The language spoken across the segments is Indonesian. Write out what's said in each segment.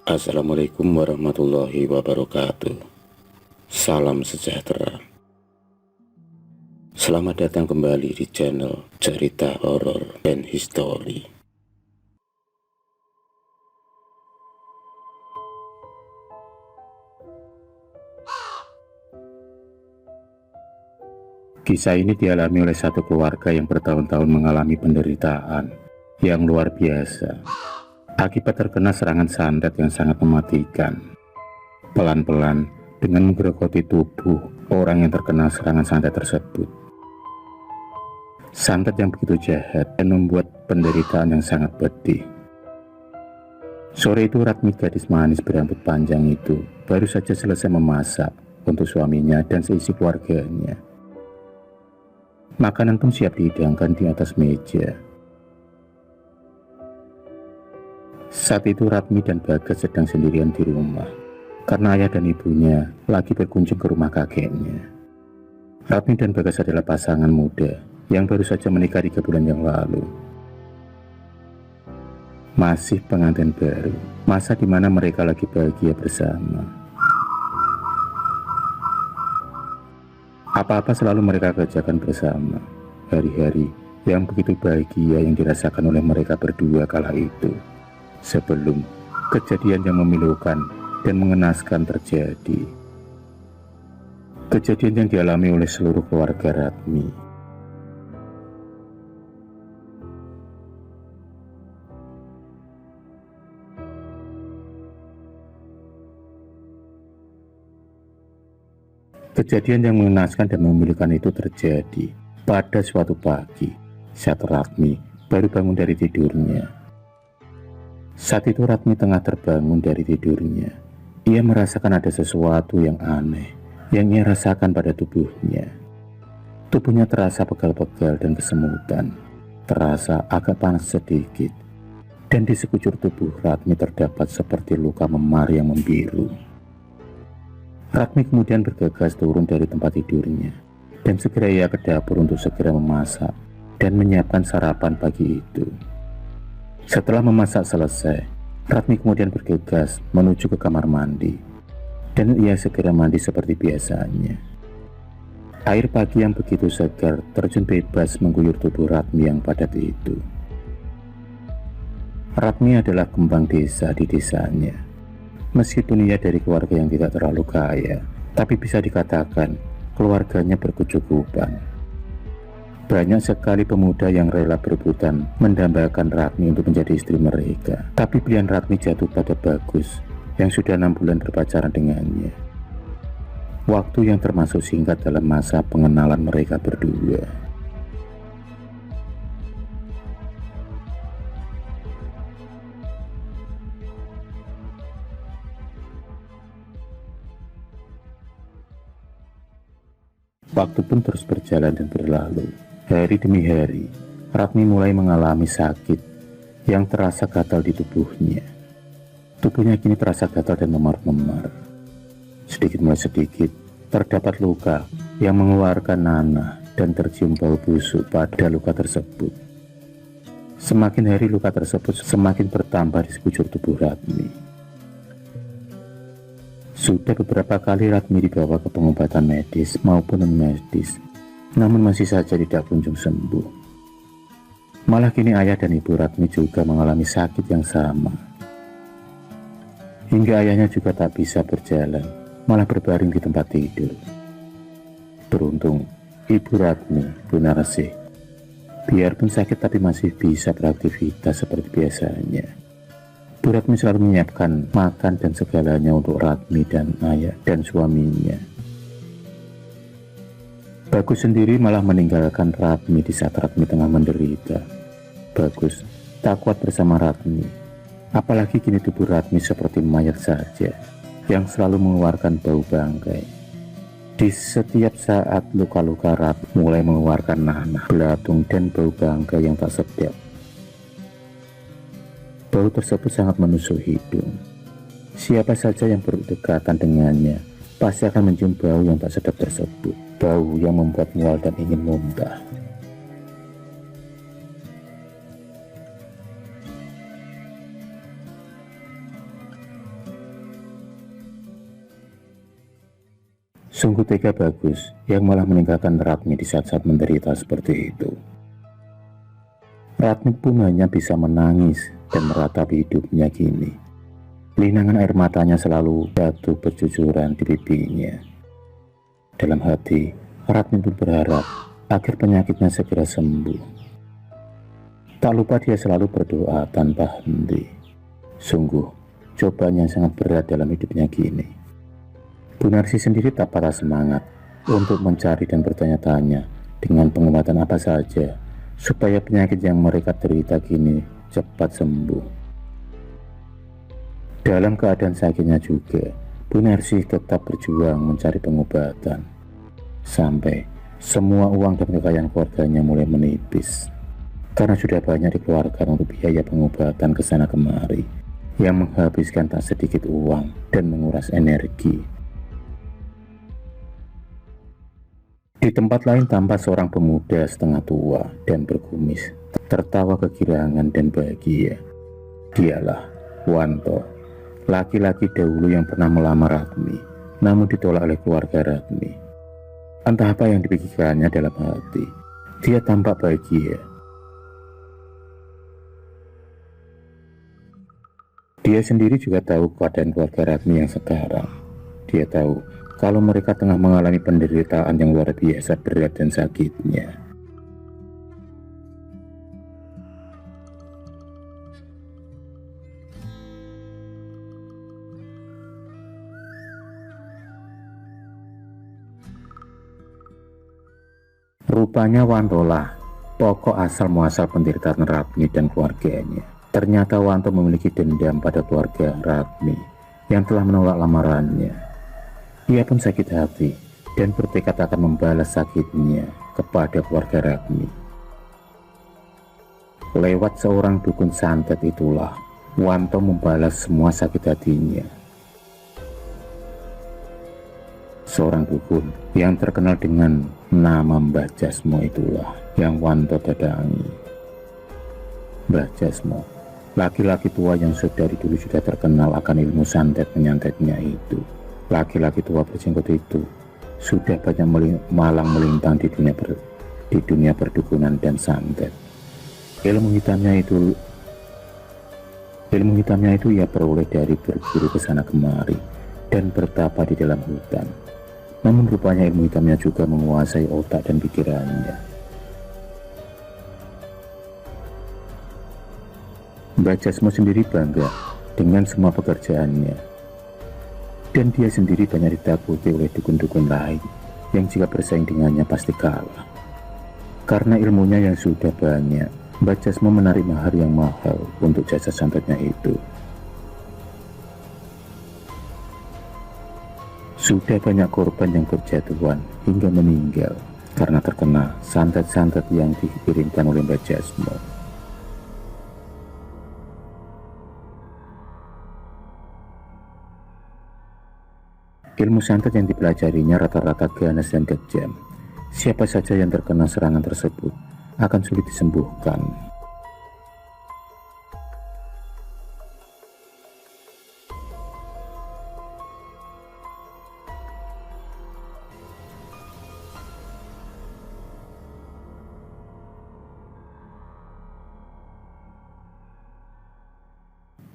Assalamualaikum warahmatullahi wabarakatuh. Salam sejahtera. Selamat datang kembali di channel Cerita Horor and History. Kisah ini dialami oleh satu keluarga yang bertahun-tahun mengalami penderitaan yang luar biasa akibat terkena serangan santet yang sangat mematikan. Pelan-pelan, dengan menggerogoti tubuh orang yang terkena serangan santet tersebut. Santet yang begitu jahat dan membuat penderitaan yang sangat pedih. Sore itu Ratmi, gadis manis berambut panjang itu, baru saja selesai memasak untuk suaminya dan seisi keluarganya. Makanan pun siap dihidangkan di atas meja. Saat itu Ratmi dan Bagas sedang sendirian di rumah, karena ayah dan ibunya lagi berkunjung ke rumah kakeknya. Ratmi dan Bagas adalah pasangan muda yang baru saja menikah 3 bulan yang lalu. Masih pengantin baru, masa di mana mereka lagi bahagia bersama. Apa-apa selalu mereka kerjakan bersama. Hari-hari yang begitu bahagia yang dirasakan oleh mereka berdua kala itu, sebelum kejadian yang memilukan dan mengenaskan terjadi. Kejadian yang dialami oleh seluruh keluarga Ratmi. Kejadian yang mengenaskan dan memilukan itu terjadi pada suatu pagi saat Ratmi baru bangun dari tidurnya. Saat itu Ratmi tengah terbangun dari tidurnya. Ia merasakan ada sesuatu yang aneh yang ia rasakan pada tubuhnya. Tubuhnya terasa pegal-pegal dan kesemutan, terasa agak panas sedikit, dan di sekujur tubuh Ratmi terdapat seperti luka memar yang membiru. Ratmi kemudian bergegas turun dari tempat tidurnya, dan segera ia ke dapur untuk segera memasak dan menyiapkan sarapan pagi itu. Setelah memasak selesai, Ratmi kemudian bergegas menuju ke kamar mandi, dan ia segera mandi seperti biasanya. Air pagi yang begitu segar terjun bebas mengguyur tubuh Ratmi yang padat itu. Ratmi adalah kembang desa di desanya. Meskipun ia dari keluarga yang tidak terlalu kaya, tapi bisa dikatakan keluarganya berkecukupan. Banyak sekali pemuda yang rela berebutan mendambakan Ratmi untuk menjadi istri mereka. Tapi pilihan Ratmi jatuh pada Bagus yang sudah 6 bulan berpacaran dengannya. Waktu yang termasuk singkat dalam masa pengenalan mereka berdua. Waktu pun terus berjalan dan berlalu. Hari demi hari, Ratmi mulai mengalami sakit yang terasa gatal di tubuhnya. Tubuhnya kini terasa gatal dan memar-memar. Sedikit mulai sedikit, terdapat luka yang mengeluarkan nanah dan tercium bau busuk pada luka tersebut. Semakin hari luka tersebut semakin bertambah di sekujur tubuh Ratmi. Sudah beberapa kali Ratmi dibawa ke pengobatan medis maupun non-medis, namun masih saja tidak kunjung sembuh. Malah kini ayah dan ibu Ratmi juga mengalami sakit yang sama. Hingga ayahnya juga tak bisa berjalan, malah berbaring di tempat tidur. Beruntung, ibu Ratmi, Bu Narsih, biarpun sakit tapi masih bisa beraktivitas seperti biasanya. Bu Ratmi selalu menyiapkan makan dan segalanya untuk Ratmi dan ayah dan suaminya. Bagus sendiri malah meninggalkan Ratmi di saat Ratmi tengah menderita. Bagus tak kuat bersama Ratmi, apalagi kini tubuh Ratmi seperti mayat saja yang selalu mengeluarkan bau bangkai. Di setiap saat luka-luka Ratmi mulai mengeluarkan nanah, belatung dan bau bangkai yang tak sedap. Bau tersebut sangat menusuk hidung. Siapa saja yang berdekatan dengannya pasti akan mencium bau yang tak sedap tersebut. Bau yang membuat mual dan ingin muntah. Sungguh tega Bagus yang malah meninggalkan Ratmi di saat-saat menderita seperti itu. Ratmi pun hanya bisa menangis dan meratapi hidupnya kini. Linangan air matanya selalu jatuh bercucuran di pipinya. Dalam hati, Ratmi pun berharap agar penyakitnya segera sembuh. Tak lupa dia selalu berdoa tanpa henti. Sungguh, cobaan yang sangat berat dalam hidupnya kini. Bu Narsi sendiri tak patah semangat untuk mencari dan bertanya-tanya dengan pengobatan apa saja supaya penyakit yang mereka derita kini cepat sembuh. Dalam keadaan sakitnya juga, Bu Narsi tetap berjuang mencari pengobatan. Sampai semua uang dan kekayaan keluarganya mulai menipis. Karena sudah banyak dikeluarkan untuk biaya pengobatan ke sana kemari, yang menghabiskan tak sedikit uang dan menguras energi. Di tempat lain tampak seorang pemuda setengah tua dan berkumis, tertawa kegirangan dan bahagia. Dialah Wanto, laki-laki dahulu yang pernah melamar Ratmi, namun ditolak oleh keluarga Ratmi. Entah apa yang dipikirkannya dalam hati, dia tampak bahagia. Dia sendiri juga tahu keadaan keluarga Ratmi yang sekarang. Dia tahu kalau mereka tengah mengalami penderitaan yang luar biasa berat dan sakitnya. Rupanya Wantolah pokok asal muasal penderitaan Ratmi dan keluarganya. Ternyata Wanto memiliki dendam pada keluarga Ratmi yang telah menolak lamarannya. Ia pun sakit hati dan bertekad akan membalas sakitnya kepada keluarga Ratmi. Lewat seorang dukun santet itulah Wanto membalas semua sakit hatinya. Seorang dukun yang terkenal dengan nama Mbah Jasmo itulah yang Wanto datangi. Mbah Jasmo, laki-laki tua yang dari dulu sudah terkenal akan ilmu santet menyantetnya itu. Laki-laki tua berjenggot itu sudah banyak malang melintang di dunia perdukunan dan santet. Ilmu hitamnya itu ia peroleh dari berburu ke sana kemari dan bertapa di dalam hutan. Namun rupanya ilmu hitamnya juga menguasai otak dan pikirannya. Mbah Jasmo sendiri bangga dengan semua pekerjaannya. Dan dia sendiri banyak ditakuti oleh dukun-dukun lain yang jika bersaing dengannya pasti kalah. Karena ilmunya yang sudah banyak, Mbah Jasmo menarik mahar yang mahal untuk jasa santetnya itu. Sudah banyak korban yang berjatuhan hingga meninggal karena terkena santet-santet yang dikirimkan oleh Mbah Jasmo. Ilmu santet yang dipelajarinya rata-rata ganas dan kejam. Siapa saja yang terkena serangan tersebut akan sulit disembuhkan.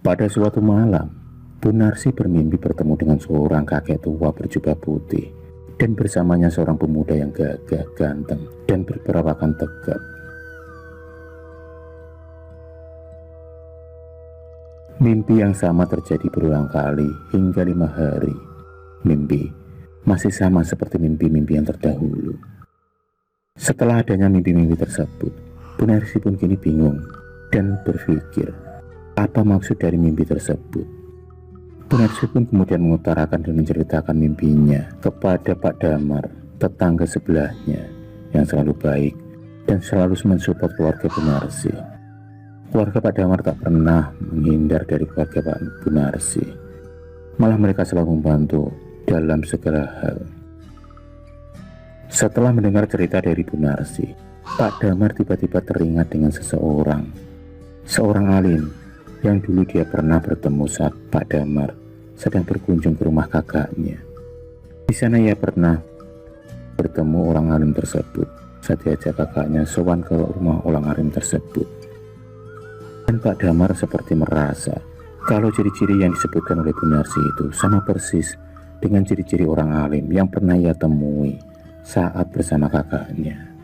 Pada suatu malam, Bu Narsi bermimpi bertemu dengan seorang kakek tua berjubah putih dan bersamanya seorang pemuda yang gagah, ganteng, dan berperawakan tegap. Mimpi yang sama terjadi berulang kali hingga 5 hari. Mimpi masih sama seperti mimpi-mimpi yang terdahulu. Setelah adanya mimpi-mimpi tersebut, Bu Narsi pun kini bingung dan berpikir, apa maksud dari mimpi tersebut? Bu Narsi pun kemudian mengutarakan dan menceritakan mimpinya kepada Pak Damar, tetangga sebelahnya, yang selalu baik dan selalu mensupport keluarga Bu Narsi. Keluarga Pak Damar tak pernah menghindar dari keluarga Pak Bu Narsi. Malah mereka selalu membantu dalam segala hal. Setelah mendengar cerita dari Bu Narsi, Pak Damar tiba-tiba teringat dengan seorang alim yang dulu dia pernah bertemu saat Pak Damar sedang berkunjung ke rumah kakaknya. Di sana ia pernah bertemu orang alim tersebut saat diajak kakaknya sowan ke rumah orang alim tersebut. Dan Pak Damar seperti merasa kalau ciri-ciri yang disebutkan oleh Bu Narsi itu sama persis dengan ciri-ciri orang alim yang pernah ia temui saat bersama kakaknya.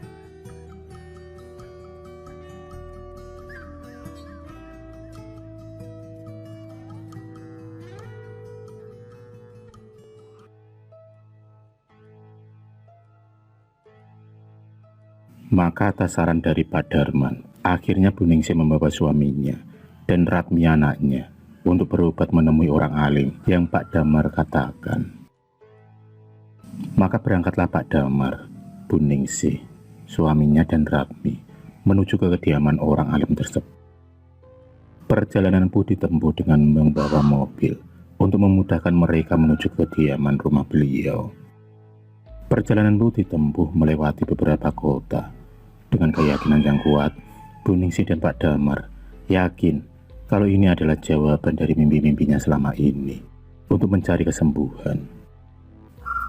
Maka atas saran dari Pak Darman, akhirnya Bu Ningsih membawa suaminya dan Ratmi anaknya untuk berobat menemui orang alim yang Pak Damar katakan. Maka berangkatlah Pak Damar, Bu Ningsih, suaminya dan Ratmi menuju ke kediaman orang alim tersebut. Perjalanan pun ditempuh dengan membawa mobil untuk memudahkan mereka menuju ke kediaman rumah beliau. Perjalanan pun ditempuh melewati beberapa kota. Dengan keyakinan yang kuat, Bu Ningsih dan Pak Damar yakin kalau ini adalah jawaban dari mimpi-mimpinya selama ini untuk mencari kesembuhan.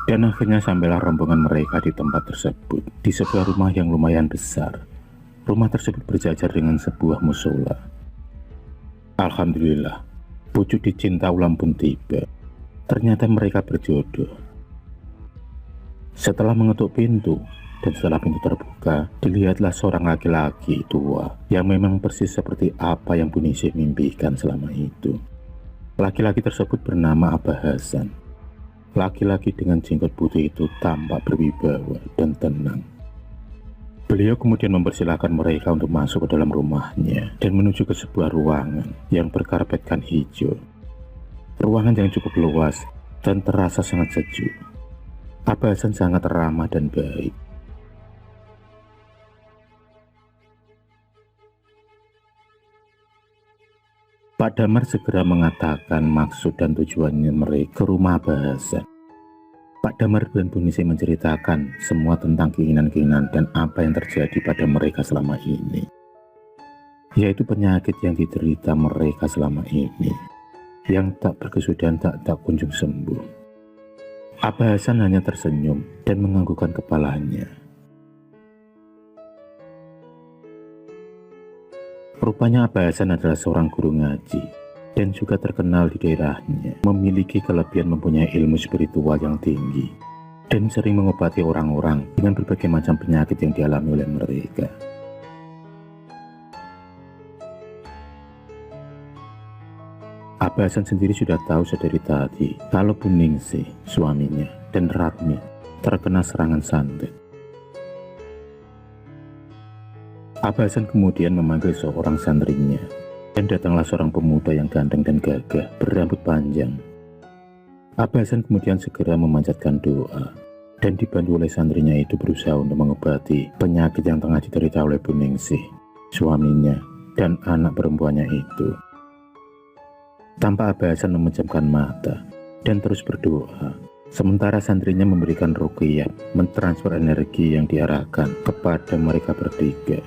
Dan akhirnya sampailah rombongan mereka di tempat tersebut, di sebuah rumah yang lumayan besar. Rumah tersebut berjajar dengan sebuah musola. Alhamdulillah, wujud dicinta ulang pun tiba. Ternyata mereka berjodoh. Setelah mengetuk pintu, dan setelah pintu terbuka, dilihatlah seorang laki-laki tua yang memang persis seperti apa yang Bu Ningsih mimpikan selama itu. Laki-laki tersebut bernama Abah Hasan. Laki-laki dengan jenggot putih itu tampak berwibawa dan tenang. Beliau kemudian mempersilahkan mereka untuk masuk ke dalam rumahnya dan menuju ke sebuah ruangan yang berkarpetkan hijau. Ruangan yang cukup luas dan terasa sangat sejuk. Abah Hasan sangat ramah dan baik. Pak Damar segera mengatakan maksud dan tujuannya mereka ke rumah Abah Hasan. Pak Damar dan Bu Ningsih menceritakan semua tentang keinginan-keinginan dan apa yang terjadi pada mereka selama ini, yaitu penyakit yang diderita mereka selama ini, yang tak berkesudahan tak kunjung sembuh. Abah Hasan hanya tersenyum dan menganggukkan kepalanya. Rupanya Abah Hasan adalah seorang guru ngaji dan juga terkenal di daerahnya, memiliki kelebihan mempunyai ilmu spiritual yang tinggi dan sering mengobati orang-orang dengan berbagai macam penyakit yang dialami oleh mereka. Abah Hasan sendiri sudah tahu sedari tadi kalau Bu Ningsih, suaminya, dan Ratmi terkena serangan santet. Abah Hasan kemudian memanggil seorang santrinya, dan datanglah seorang pemuda yang ganteng dan gagah berambut panjang. Abah Hasan kemudian segera memanjatkan doa, dan dibantu oleh santrinya itu berusaha untuk mengobati penyakit yang tengah diderita oleh Bu Ningsih, suaminya, dan anak perempuannya itu. Tanpa Abah Hasan memejamkan mata dan terus berdoa, sementara santrinya memberikan ruqyah, mentransfer energi yang diarahkan kepada mereka bertiga.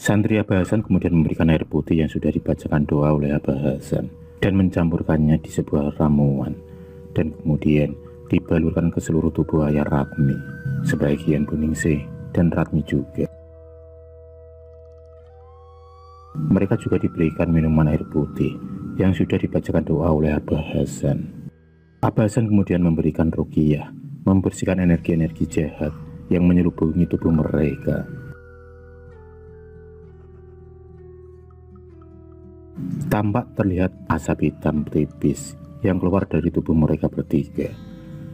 Santri Abah Hasan kemudian memberikan air putih yang sudah dibacakan doa oleh Abah Hasan dan mencampurkannya di sebuah ramuan, dan kemudian dibalurkan ke seluruh tubuh ayah Ratmi, sebagian Bu Ningsih dan Ratmi juga. Mereka juga diberikan minuman air putih yang sudah dibacakan doa oleh Abah Hasan. Abah Hasan kemudian memberikan ruqyah, membersihkan energi-energi jahat yang menyelubungi tubuh mereka. Tampak terlihat asap hitam tipis yang keluar dari tubuh mereka bertiga.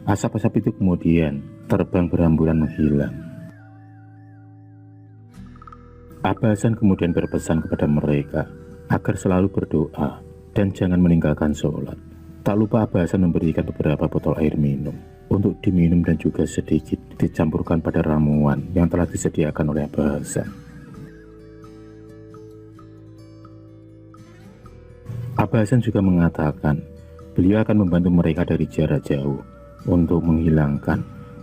Asap-asap itu kemudian terbang berambulan menghilang. Abah Hasan kemudian berpesan kepada mereka agar selalu berdoa dan jangan meninggalkan sholat. Tak lupa Abah Hasan memberikan beberapa botol air minum untuk diminum dan juga sedikit dicampurkan pada ramuan yang telah disediakan oleh Abah Hasan. Abah Hasan juga mengatakan beliau akan membantu mereka dari jarak jauh untuk menghilangkan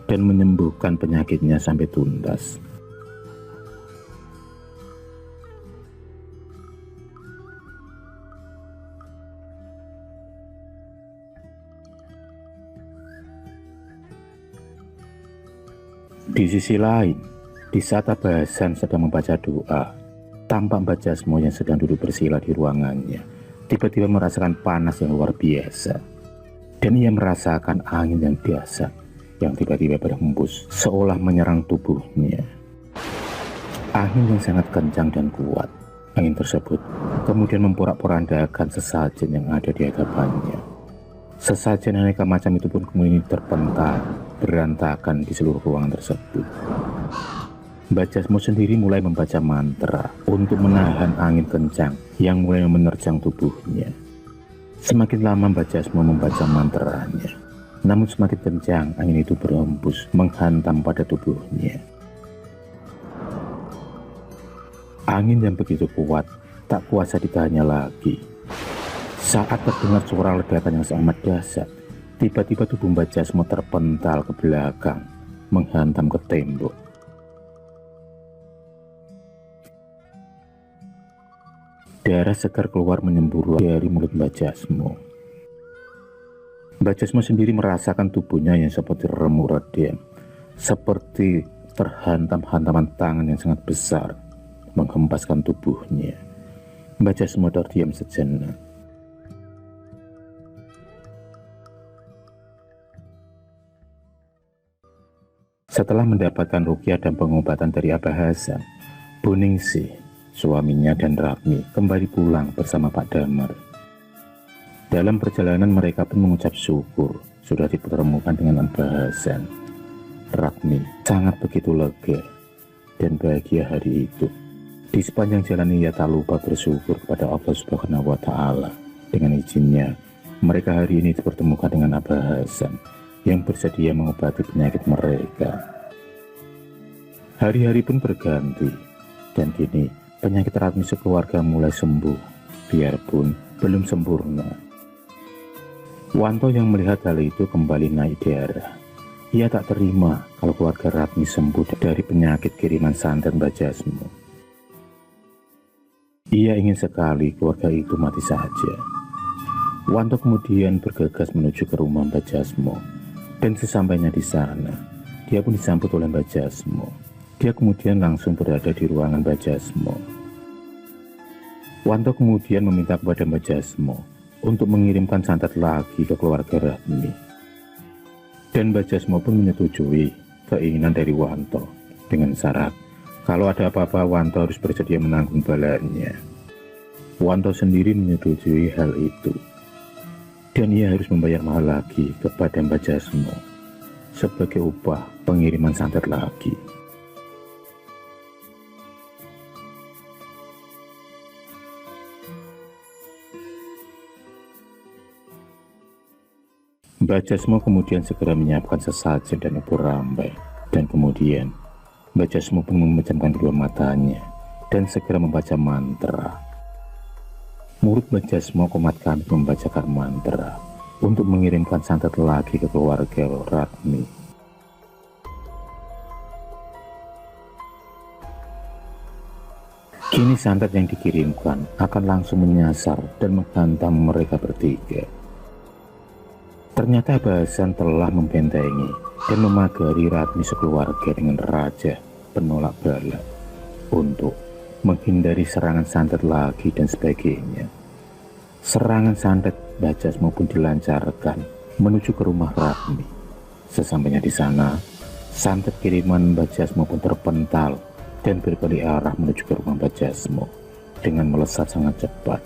dan menyembuhkan penyakitnya sampai tuntas. Di sisi lain, di saat Abah Hasan sedang membaca doa, tampak Mbah Jasmo yang sedang duduk bersila di ruangannya tiba-tiba merasakan panas yang luar biasa. Dan ia merasakan angin yang dahsyat yang tiba-tiba berhembus seolah menyerang tubuhnya. Angin yang sangat kencang dan kuat. Angin tersebut kemudian memporak-porandakan sesajen yang ada di hadapannya. Sesajen aneka macam itu pun kemudian terpental, berantakan di seluruh ruangan tersebut. Mbah Jasmo sendiri mulai membaca mantra untuk menahan angin kencang yang mulai menerjang tubuhnya. Semakin lama Mbah Jasmo membaca mantranya, namun semakin kencang angin itu berhembus menghantam pada tubuhnya. Angin yang begitu kuat tak kuasa ditahannya lagi. Saat terdengar suara ledakan yang sangat dahsyat, tiba-tiba tubuh Mbah Jasmo terpental ke belakang, menghantam ke tembok. Darah segar keluar menyembur dari mulut Mbah Jasmo. Mbah Jasmo sendiri merasakan tubuhnya yang seperti remuk redam, seperti terhantam hantaman tangan yang sangat besar, menghempaskan tubuhnya. Mbah Jasmo terdiam sejenak. Setelah mendapatkan ruqyah dan pengobatan dari Abah Hasan, Bu Ningsih, suaminya dan Ratmi kembali pulang bersama Pak Damar. Dalam perjalanan mereka pun mengucap syukur sudah dipertemukan dengan Abah Hasan. Ratmi sangat begitu lega dan bahagia hari itu. Di sepanjang jalan ia tak lupa bersyukur kepada Allah Subhanahu wa Ta'ala. Dengan izinnya, mereka hari ini dipertemukan dengan Abah Hasan yang bersedia mengobati penyakit mereka. Hari-hari pun berganti, dan kini penyakit Ratmi sekeluarga mulai sembuh, biarpun belum sempurna. Wanto yang melihat hal itu kembali naik darah. Ia tak terima kalau keluarga Ratmi sembuh dari penyakit kiriman santet Mbah Jasmo. Ia ingin sekali keluarga itu mati saja. Wanto kemudian bergegas menuju ke rumah Mbah Jasmo. Dan sesampainya di sana, dia pun disambut oleh Mbah Jasmo. Dia kemudian langsung berada di ruangan Mbah Jasmo. Wanto kemudian meminta kepada Mbah Jasmo untuk mengirimkan santet lagi ke keluarga Ratmi. Dan Mbah Jasmo pun menyetujui keinginan dari Wanto dengan syarat kalau ada apa-apa Wanto harus bersedia menanggung balanya. Wanto sendiri menyetujui hal itu. Dan ia harus membayar mahal lagi kepada Mbah Jasmo sebagai upah pengiriman santet lagi. Mbah Jasmo kemudian segera menyiapkan sesajen dan ubur rambai, dan kemudian Mbah Jasmo pun memejamkan kedua matanya dan segera membaca mantra. Murid Mbah Jasmo komat kami membacakan mantra untuk mengirimkan santet lagi ke keluarga Ratmi. Kini santet yang dikirimkan akan langsung menyasar dan menghantam mereka bertiga. Ternyata Abah Hasan telah membentengi dan memagari Ratmi sekeluarga dengan raja penolak bala untuk menghindari serangan santet lagi dan sebagainya. Serangan santet Mbah Jasmo pun dilancarkan menuju ke rumah Ratmi. Sesampainya di sana, santet kiriman Mbah Jasmo pun terpental dan berbalik arah menuju ke rumah Mbah Jasmo dengan melesat sangat cepat.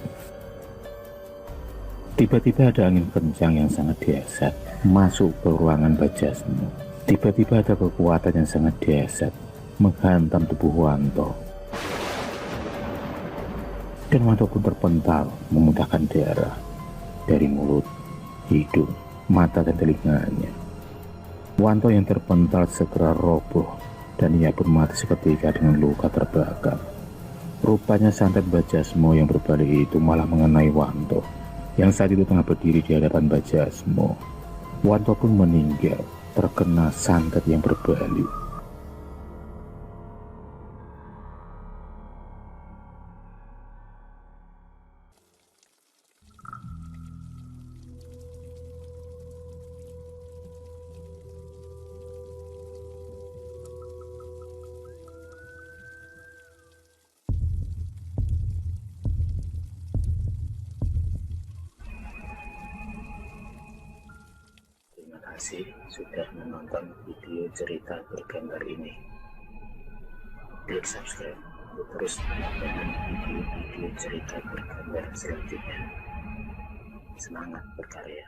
Tiba-tiba ada angin kencang yang sangat dahsyat masuk ke ruangan Mbah Jasmo. Tiba-tiba ada kekuatan yang sangat dahsyat menghantam tubuh Wanto. Dan Wanto pun terpental memuntahkan darah dari mulut, hidung, mata dan telinganya. Wanto yang terpental segera roboh dan ia pun mati seketika dengan luka terbakar. Rupanya santet Mbah Jasmo yang berbalik itu malah mengenai Wanto yang saat itu tengah berdiri di hadapan Mbah Jasmo. Wanto pun meninggal terkena santet yang berbalik. Terima kasih sudah menonton video cerita bergambar ini. Klik subscribe untuk terus mendapatkan video-video cerita bergambar selanjutnya. Semangat berkarya.